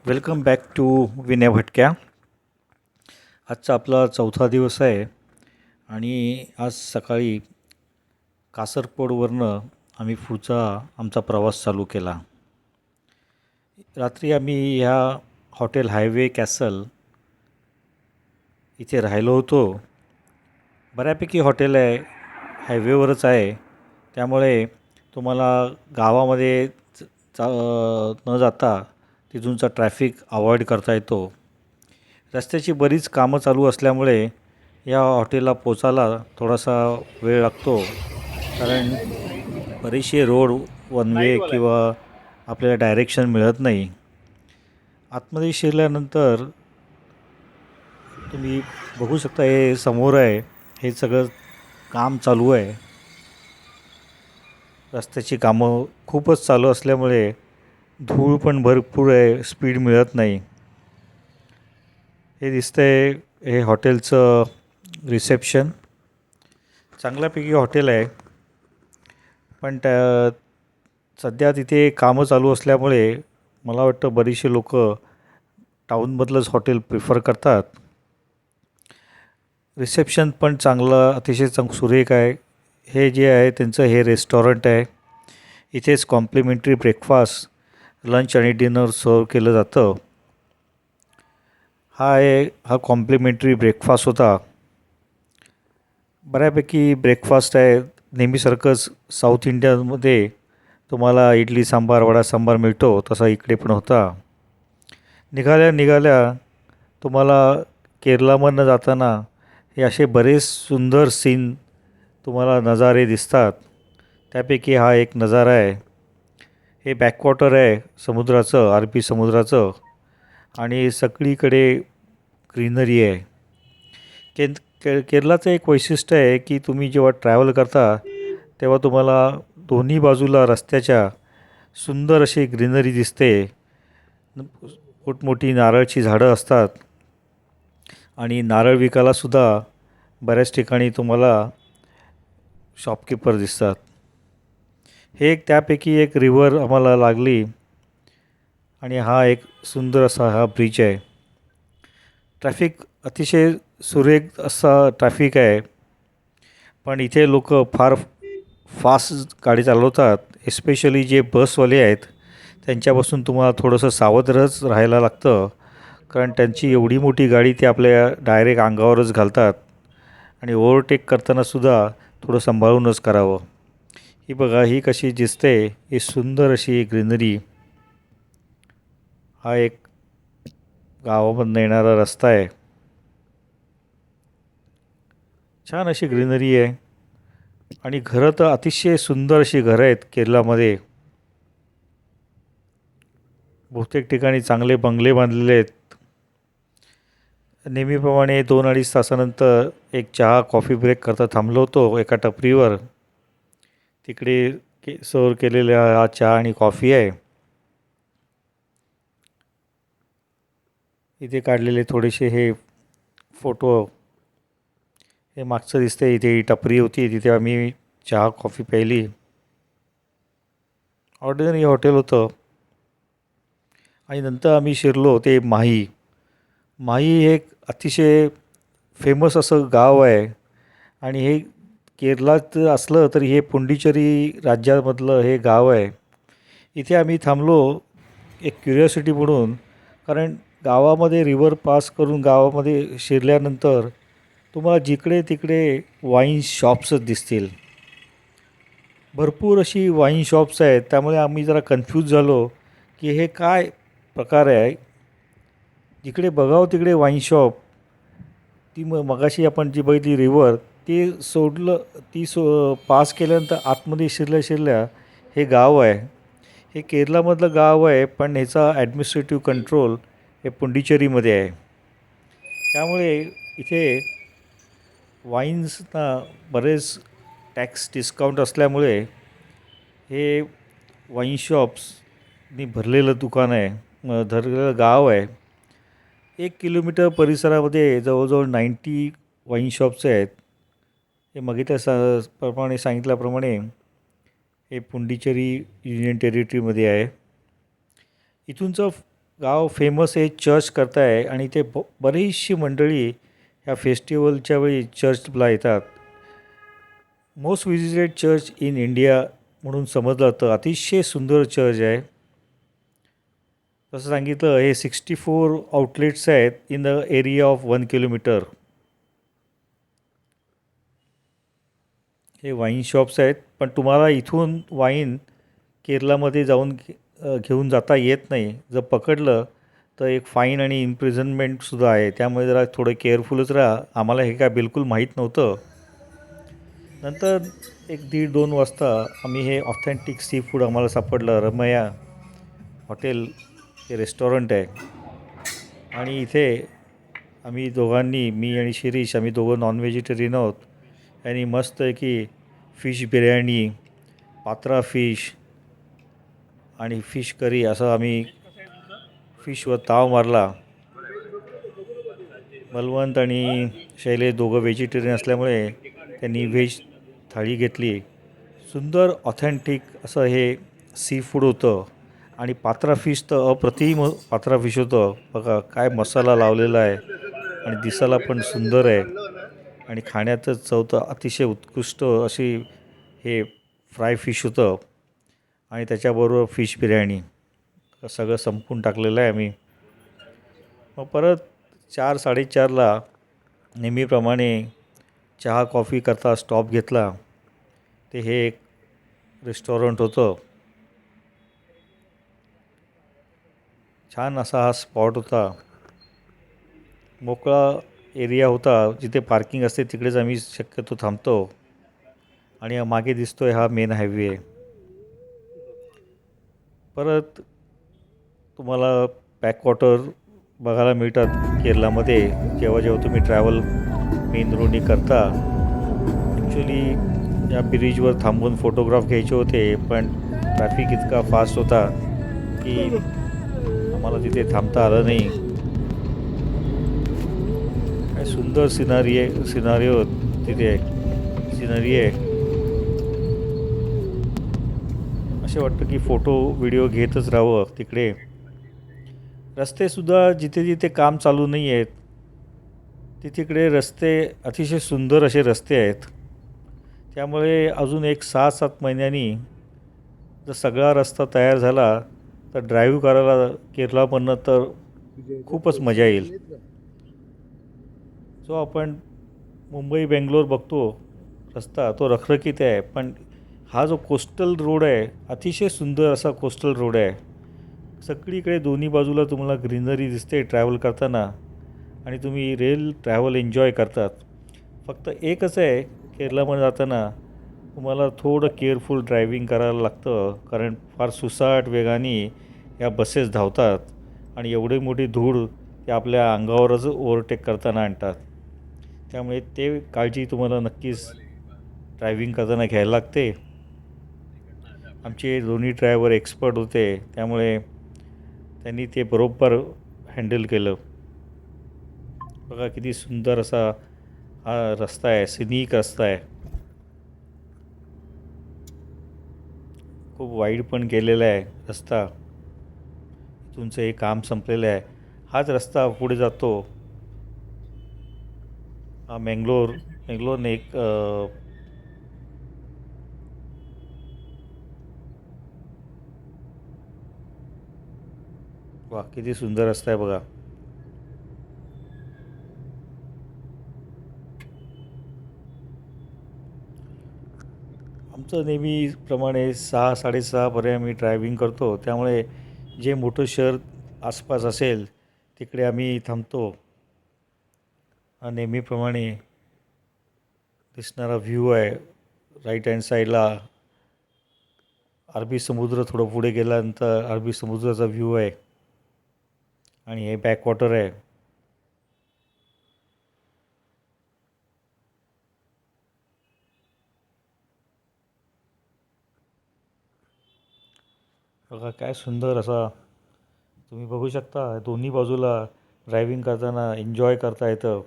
Welcome back to Vinay भटक्या. आजचा आपला चौथा दिवस आहे आणि आज सकाळी कासरकोडवरनं आम्ही पुढचा आमचा प्रवास चालू केला. रात्री आम्ही ह्या हॉटेल हायवे कॅसल इथे राहिलो होतो. बऱ्यापैकी हॉटेल आहे, हायवेवरच आहे, त्यामुळे तुम्हाला गावामध्ये चा न जाता तिथूनचा ट्रॅफिक अवॉइड करता येतो. रस्त्याची बरीच कामं चालू असल्यामुळे या हॉटेलला पोचायला थोडासा वेळ लागतो, कारण बरेचसे रोड वन वे किंवा आपल्याला डायरेक्शन मिळत नाही. आतमध्ये शिरल्यानंतर तुम्ही बघू शकता, हे समोर आहे, हे सगळं काम चालू आहे. रस्त्याची कामं खूपच चालू असल्यामुळे धूळ पण भरपूर आहे, स्पीड मिळत नाही. हे दिसतंय हे हॉटेलचं रिसेप्शन. चांगल्यापैकी हॉटेल आहे, पण सध्या तिथे कामं चालू असल्यामुळे मला वाटतं बरीचशी लोक टाऊनमधलंच हॉटेल प्रिफर करतात. रिसेप्शन पण चांगलं, अतिशय सुरेख आहे. हे जे आहे त्यांचं हे रेस्टॉरंट आहे. इथेच कॉम्प्लिमेंटरी ब्रेकफास्ट, लंच आणि डिनर सर्व केलं जातं. हा कॉम्प्लिमेंटरी ब्रेकफास्ट होता. बऱ्यापैकी ब्रेकफास्ट आहे. नेहमीसारखंच साऊथ इंडियामध्ये तुम्हाला इडली सांबार, वडा सांबार मिळतो, तसा इकडे पण होता. निघाल्या तुम्हाला केरलामधनं जाताना हे असे बरेच सुंदर सीन तुम्हाला नजारे दिसतात. त्यापैकी हा एक नजारा आहे. हे बॅकवॉटर आहे समुद्राचं, अरबी समुद्राचं, आणि सगळीकडे ग्रीनरी आहे. केरलाचं एक वैशिष्ट्य आहे की तुम्ही जेव्हा ट्रॅव्हल करता तेव्हा तुम्हाला दोन्ही बाजूला रस्त्याच्या सुंदर अशी ग्रीनरी दिसते. मोठमोठी नारळची झाडं असतात आणि नारळ विकायलासुद्धा बऱ्याच ठिकाणी तुम्हाला शॉपकीपर दिसतात. हे एक त्यापैकी एक रिव्हर आम्हाला लागली आणि हा एक सुंदर असा हा ब्रिज आहे. ट्रॅफिक अतिशय सुरेख असा ट्रॅफिक आहे, पण इथे लोक फार फास्ट गाडी चालवतात. एस्पेशली जे बसवाले आहेत त्यांच्यापासून तुम्हाला थोडंसं सावधच राहायला लागतं, कारण त्यांची एवढी मोठी गाडी ते आपल्या डायरेक्ट अंगावरच घालतात आणि ओव्हरटेक करतानासुद्धा थोडं सांभाळूनच करावं. ही बघा, ही कशी दिसते, ही सुंदर अशी ग्रीनरी. हा एक गावामधनं येणारा रस्ता आहे. छान अशी ग्रीनरी आहे आणि घरं तर अतिशय सुंदर अशी घरं आहेत केरलामध्ये. बहुतेक ठिकाणी चांगले बंगले बांधलेले आहेत. नेहमीप्रमाणे 2-2.5 तासानंतर एक चहा कॉफी ब्रेक करता थांबलो होतो एका टपरीवर. तिकडे सर्व केलेला हा चहा आणि कॉफी आहे. इथे काढलेले थोडेसे हे फोटो, हे मागचं दिसते. इथे टपरी होती, तिथे आम्ही चहा कॉफी प्यायली. ऑर्डिनरी हॉटेल होतं. आणि नंतर आम्ही शिरलो ते माही. हे एक अतिशय फेमस असं गाव आहे आणि हे केरळात असलं तरी हे पुंडीचेरी राज्यामधलं हे गाव आहे. इथे आम्ही थांबलो एक क्युरिओसिटी म्हणून, कारण गावामध्ये रिव्हर पास करून गावामध्ये शिरल्यानंतर तुम्हाला जिकडे तिकडे वाईन शॉप्सच दिसतील. भरपूर अशी वाईन शॉप्स आहेत. त्यामुळे आम्ही जरा कन्फ्यूज झालो की हे काय प्रकार आहे. जिकडे बघावं तिकडे वाईन शॉप. ती मगाशी आपण जी बघितली रिव्हर, ते सोडलं, ती पास केल्यानंतर आतमध्ये शिरल्या हे गाव आहे. हे केरलामधलं गाव आहे, पण ह्याचा ॲडमिनिस्ट्रेटिव्ह कंट्रोल हे पुंडीचेरीमध्ये आहे. त्यामुळे इथे वाईन्सना बरेच टॅक्स डिस्काउंट असल्यामुळे हे वाईन शॉप्सनी भरलेलं दुकान आहे, भरलेलं गाव आहे. 1 किलोमीटर परिसरामध्ये जवळजवळ 90 वाईन शॉप्स आहेत. हे प्रमाणे सांगितल्याप्रमाणे हे पुंडीचेरी युनियन टेरिटरीमध्ये आहे. इथूनचं गाव फेमस आहे चर्च करताय आणि ते बरीचशी मंडळी ह्या फेस्टिवलच्या वेळी चर्चला येतात. Most visited church in India म्हणून समजलं जातं. अतिशय सुंदर चर्च आहे. तसं सांगितलं हे 64 आउटलेट्स आहेत in the area of 1 kilometre. हे वाईन शॉप्स आहेत, पण तुम्हाला इथून वाईन केरलामध्ये जाऊन घेऊन जाता येत नाही. जर पकडलं तर एक फाईन आणि इम्प्रिझनमेंटसुद्धा आहे. त्यामुळे जरा थोडं केअरफुलच राहा. आम्हाला हे काय बिलकुल माहीत नव्हतं. नंतर 1-1:30-2 वाजता आम्ही हे ऑथेंटिक सी फूड आम्हाला सापडलं. रमया हॉटेल हे रेस्टॉरंट आहे आणि इथे आम्ही दोघांनी, मी आणि शिरीष, आम्ही दोघं नॉन व्हेजिटेरियन आहोत. आणि मस्त आहे की फिश बिर्याणी, पात्रा फिश आणि फिश करी असं आम्ही फिशवर ताव मारला. बलवंत आणि शैलेश दोघं व्हेजिटेरियन असल्यामुळे त्यांनी व्हेज थाळी घेतली. सुंदर ऑथेंटिक असं हे सी फूड होतं आणि पात्रा फिश तर अप्रतिम पात्रा फिश होतं. बघा काय मसाला लावलेला आहे आणि दिसायला पण सुंदर आहे आणि खाण्यातच चव तर अतिशय उत्कृष्ट अशी हे फ्राय फिश होतं आणि त्याच्याबरोबर फिश बिर्याणी सगळं संपून टाकलेलं आहे आम्ही. मग परत 4-4:30ला नेहमीप्रमाणे चहा कॉफी करता स्टॉप घेतला. ते हे एक रेस्टॉरंट होतं. छान असा हा स्पॉट होता. मोकळा एरिया होता. जिथे पार्किंग असते तिकडेच आम्ही शक्यतो थांबतो आणि मागे दिसतोय हा मेन हायवे. परत तुम्हाला बॅकवॉटर बघायला मिळतात केरलामध्ये जेव्हा जेव्हा तुम्ही ट्रॅव्हल मेन रोडनी करता. ॲक्च्युली या ब्रिजवर थांबून फोटोग्राफ घ्यायचे होते, पण ट्रॅफिक इतका फास्ट होता की आम्हाला तिथे थांबता आलं नाही. काय सुंदर सिनारिओ तिथे सिनरी आहे. असे वाटतं की फोटो व्हिडिओ घेतच राहावं तिकडे. रस्तेसुद्धा जिथे जिथे काम चालू नाही आहेत तिकडे रस्ते अतिशय सुंदर असे रस्ते आहेत. त्यामुळे अजून एक 6-7 महिन्यांनी जर सगळा रस्ता तयार झाला तर ड्राईव्ह करायला केरळमधनं तर खूपच मजा येईल. जो आपण मुंबई बेंगलोर बघतो रस्ता तो रखरखीत आहे, पण हा जो कोस्टल रोड आहे अतिशय सुंदर असा कोस्टल रोड आहे. सगळीकडे दोन्ही बाजूला तुम्हाला ग्रीनरी दिसते ट्रॅव्हल करताना आणि तुम्ही रेल ट्रॅव्हल एन्जॉय करतात. फक्त एकच आहे केरळमध्ये जाताना तुम्हाला थोडं केअरफुल ड्रायव्हिंग करायला लागतं, कारण फार सुसाट वेगाने या बसेस धावतात आणि एवढी मोठी धूळ ते आपल्या अंगावरच ओव्हरटेक करताना आणतात. त्यामुळे ते काळजी तुम्हाला नक्कीच ड्रायव्हिंग करताना घ्यायला लागते. आमचे दोन्ही ड्रायव्हर एक्सपर्ट होते त्यामुळे त्यांनी ते बरोबर हँडल केलं. बघा किती सुंदर असा हा रस्ता आहे, सिनिक रस्ता आहे. खूप वाईड पण केलेला आहे रस्ता. तुमचं हे काम संपलेलं आहे. हाच रस्ता पुढे जातो. हा मेंगलोरने एक वा किती सुंदर रस्ता आहे बघा. आमचं नेहमीप्रमाणे 6-6:30पर्यंत आम्ही ड्रायव्हिंग करतो. त्यामुळे जे मोठं शहर आसपास असेल तिकडे आम्ही थांबतो. हा नेहमीप्रमाणे दिसणारा व्ह्यू आहे. राईट हँड साईडला अरबी समुद्र, थोडं पुढे गेल्यानंतर अरबी समुद्राचा व्ह्यू आहे आणि हे बॅकवॉटर आहे. बघा काय सुंदर असा तुम्ही बघू शकता. दोन्ही बाजूला ड्रायव्हिंग करताना एन्जॉय करता येतं.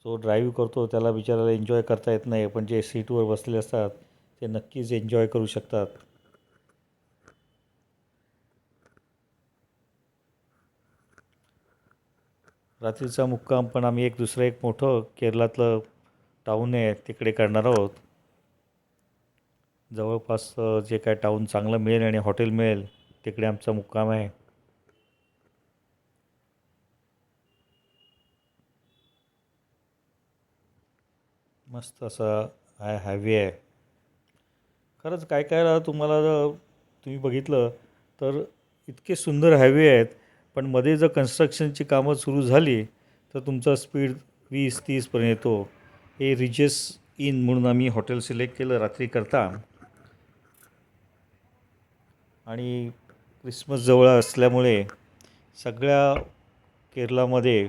जो ड्राईव्ह करतो त्याला बिचारायला एन्जॉय करता येत नाही, पण जे सीटवर बसलेले असतात ते नक्कीच एन्जॉय करू शकतात. रात्रीचा मुक्काम पण आम्ही दुसरं एक मोठं केरळातलं टाऊन आहे तिकडे करणार आहोत. जवळपास जे काय टाऊन चांगलं मिळेल आणि हॉटेल मिळेल तिकडे आमचा मुक्काम आहे. मस्त असा हायवे आहे. खरंच काय काय तुम्हाला तुम्ही बघितलं तर इतके सुंदर हायवे आहेत, पण मध्ये जर कन्स्ट्रक्शनची कामं सुरू झाली तर तुमचा स्पीड 20-30 पर्यंत येतो. हे रिजेस इन म्हणून आम्ही हॉटेल सिलेक्ट केलं रात्री करता. आणि क्रिसमस जवळ असल्यामुळे सगळ्या केरळामध्ये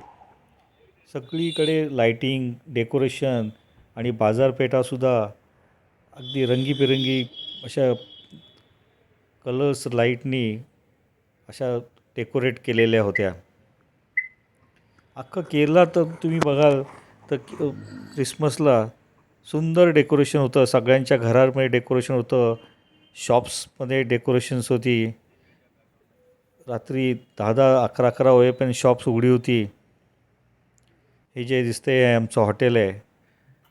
सगळीकडे लाईटिंग, डेकोरेशन आणि बाजारपेठासुद्धा अगदी रंगीबेरंगी अशा कलर्स लाईटनी अशा डेकोरेट केलेल्या होत्या. अख्खं केरळात तर तुम्ही बघाल तर क्रिसमसला सुंदर डेकोरेशन होतं. सगळ्यांच्या घरामध्ये डेकोरेशन होतं, शॉप्समध्ये डेकोरेशन्स होती. रात्री 10-10, 11-11 होईपर्यंत शॉप्स उघडी होती. हे जे दिसतंय आहे आमचं हॉटेल आहे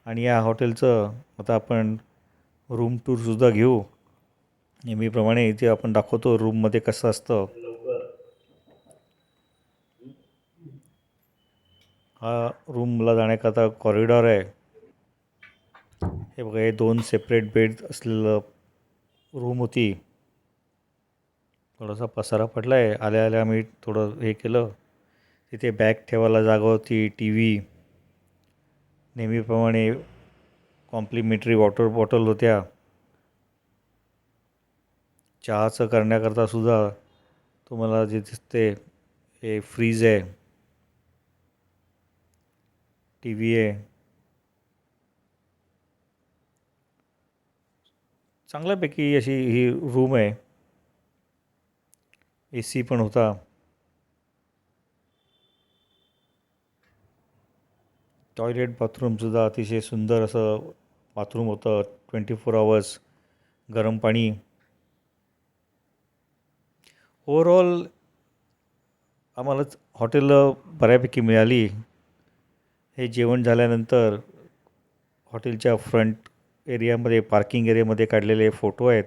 आणि या हॉटेलचं आता आपण रूम टूरसुद्धा घेऊ. नेहमीप्रमाणे इथे आपण दाखवतो रूममध्ये कसं असतं. हा रूमला जाण्याकरता कॉरिडॉर आहे. हे बघा, हे 2 सेपरेट बेड असलेलं रूम होती. थोडासा पसारा पडला आहे. आल्या आल्या आम्ही थोडं हे केलं. तिथे बॅग ठेवायला जागा होती, टी व्ही, नेहमीप्रमाणे कॉम्प्लिमेंटरी वॉटर बॉटल होत्या. चहाचं करण्याकरता सुद्धा तुम्हाला जे दिसते हे फ्रीज आहे, टी व्ही आहे. चांगल्यापैकी अशी ही रूम आहे. ए सी पण होता. टॉयलेट बाथरूमसुद्धा अतिशय सुंदर असं बाथरूम होतं. 24 आवर्स गरम पाणी. ओव्हरऑल आम्हाला हॉटेल बऱ्यापैकी मिळाली. हे जेवण झाल्यानंतर हॉटेलच्या फ्रंट एरियामध्ये, पार्किंग एरियामध्ये काढलेले फोटो आहेत.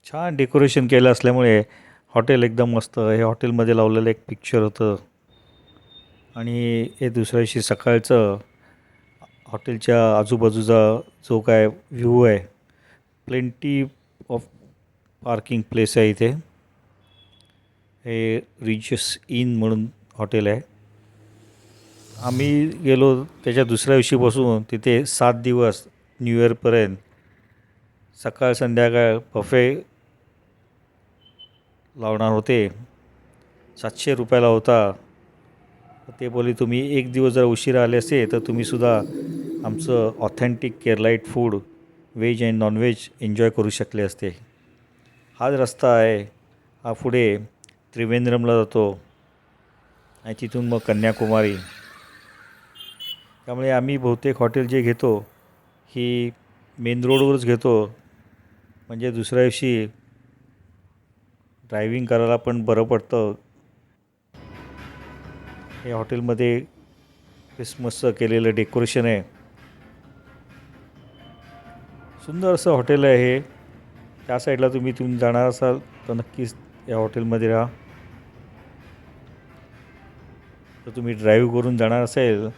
छान डेकोरेशन केलं असल्यामुळे हॉटेल एकदम मस्त. हे हॉटेलमध्ये लावलेलं एक पिक्चर होतं आणि हे दुसऱ्या दिवशी सकाळचं हॉटेलच्या आजूबाजूचा जो काय व्ह्यू आहे. प्लेंटी ऑफ पार्किंग प्लेस आहे इथे. हे रिचस इन म्हणून हॉटेल आहे. आम्ही गेलो त्याच्या दुसऱ्या दिवशीपासून तिथे 7 दिवस न्यू इयरपर्यंत सकाळ संध्याकाळ बफे लावणार होते. 700 रुपयाला होता. ते बोलले तुम्ही एक दिवस जर उशिरा आले असे तर तुम्हीसुद्धा आमचं authentic Keralite food veg and nonveg enjoy करू शकले असते. हाच रस्ता आहे. हा पुढे त्रिवेंद्रमला जातो आणि तिथून मग कन्याकुमारी. त्यामुळे आम्ही बहुतेक हॉटेल जे घेतो ही मेन रोडवरच घेतो, म्हणजे दुसऱ्या दिवशी ड्रायव्हिंग करायला पण बरं पडतं. हे हॉटेलमध्ये क्रिसमसचं केलेलं डेकोरेशन आहे. सुंदर असं हॉटेल आहे हे. त्या साईडला तुम्ही जाणार असाल तर नक्कीच या हॉटेलमध्ये राहा. जर तुम्ही ड्राईव्ह करून जाणार असेल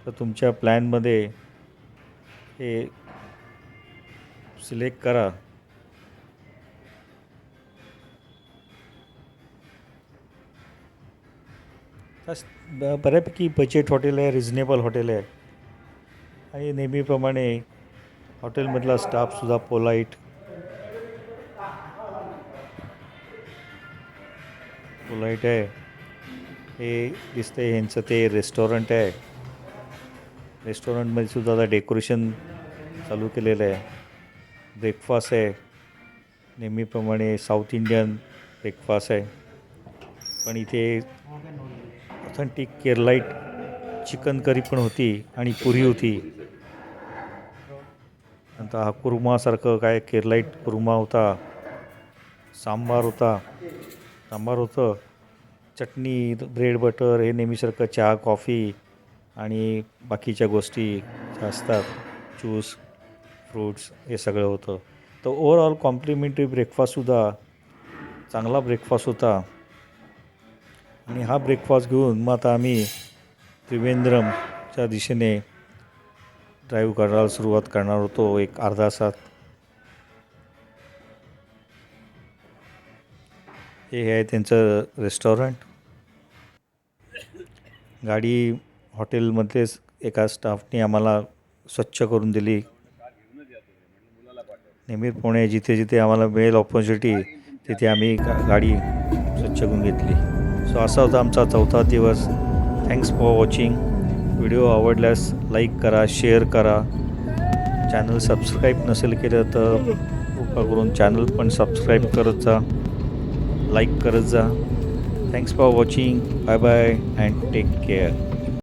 तर तुमच्या प्लॅनमध्ये हे सिलेक्ट करा. बऱ्यापैकी बजेट हॉटेल आहे, रिझनेबल हॉटेल आहे आणि नेहमीप्रमाणे हॉटेलमधला स्टाफसुद्धा पोलाईट आहे. हे दिसतंय ह्यांचं ते रेस्टॉरंट आहे. रेस्टॉरंटमध्ये सुद्धा आता डेकोरेशन चालू केलेलं आहे. ब्रेकफास्ट आहे, नेहमीप्रमाणे साऊथ इंडियन ब्रेकफास्ट आहे. पण इथे ऑथेंटिक केरलाईट चिकन करी पण होती आणि पुरी होती. नंतर हा कुर्मासारखं काय केरलाईट कुर्मा होता. सांबार होतं. चटणी, ब्रेड बटर हे नेहमीसारखं चहा कॉफी आणि बाकीच्या गोष्टी ज्या असतात ज्यूस फ्रूट्स हे सगळं होतं. तर ओव्हरऑल कॉम्प्लिमेंटरी ब्रेकफास्टसुद्धा चांगला ब्रेकफास्ट होता. आणि हा ब्रेकफास्ट घेऊन मग आता आम्ही त्रिवेंद्रमच्या दिशेने ड्राईव्ह करायला सुरुवात करणार होतो एक अर्धा तासात. हे आहे त्यांचं रेस्टॉरंट. गाडी हॉटेलमध्येच एका स्टाफने आम्हाला स्वच्छ करून दिली. नेहमीप्रमाणे जिथे जिथे आम्हाला मिळेल ऑपॉर्च्युनिटी तिथे आम्ही गाडी स्वच्छ करून घेतली. सो असा होता आमचा 4था दिवस. Thanks for watching. व्हिडिओ आवडल्यास लाईक करा, शेअर करा. चॅनल सबस्क्राईब नसेल केलं तर कृपा करून चॅनल पण सबस्क्राईब करत जा, लाईक करत जा. Thanks for watching. Bye bye and take care.